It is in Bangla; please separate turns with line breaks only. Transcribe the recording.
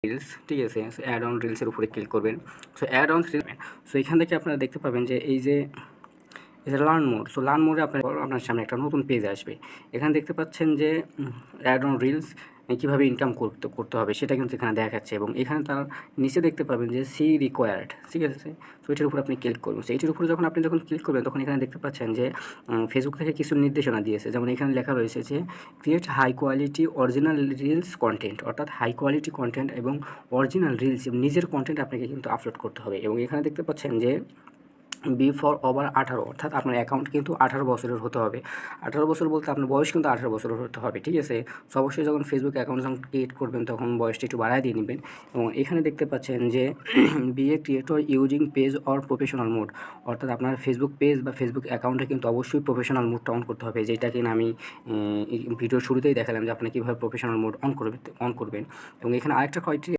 রিলস, ঠিক আছে? সো অ্যাড অন রিলসের উপরে ক্লিক করবেন। So add on reel so এখান থেকে আপনারা দেখতে পাবেন যে এই যে লার্ন মোড। সো লার্ন মোডে আপনার সামনে একটা নতুন পেজ আসবে। এখানে দেখতে পাচ্ছেন যে অ্যাড অন রিলস কীভাবে ইনকাম করতে হবে সেটা কিন্তু এখানে দেখাচ্ছে, এবং এখানে তার নিচে দেখতে পাবেন যে সি রিকোয়ার্ড, ঠিক আছে? সো এটার উপর আপনি ক্লিক করবেন। সো এটার উপরে যখন ক্লিক করবেন তখন এখানে দেখতে পাচ্ছেন যে ফেসবুক থেকে কিছু নির্দেশনা দিয়েছে। যেমন এখানে লেখা রয়েছে যে create high quality original reels content, অর্থাৎ হাই কোয়ালিটি কন্টেন্ট এবং অরিজিনাল রিলস নিজের কন্টেন্ট আপনাকে কিন্তু আপলোড করতে হবে। এবং এখানে দেখতে পাচ্ছেন যে বিফোর ওভার 18, অর্থাৎ আপনার অ্যাকাউন্ট কিন্তু 18 বছরের হতে হবে। 18 বছর বলতে আপনার বয়স কিন্তু 18 বছরের হতে হবে, ঠিক আছে? সো অবশ্যই যখন ফেসবুক অ্যাকাউন্ট যখন ক্রিয়েট করবেন তখন বয়সটা একটু বাড়ায় দিয়ে নেবেন। এবং এখানে দেখতে পাচ্ছেন যে be a creator using page or professional mode, অর্থাৎ আপনার ফেসবুক পেজ বা ফেসবুক অ্যাকাউন্টে কিন্তু অবশ্যই প্রফেশনাল মোডটা অন করতে হবে, যেটা কিনা আমি ভিডিওর শুরুতেই দেখালাম যে আপনি কীভাবে প্রফেশনাল মোড অন করবেন। এবং এখানে আরেকটা ক্রাইটেরিয়া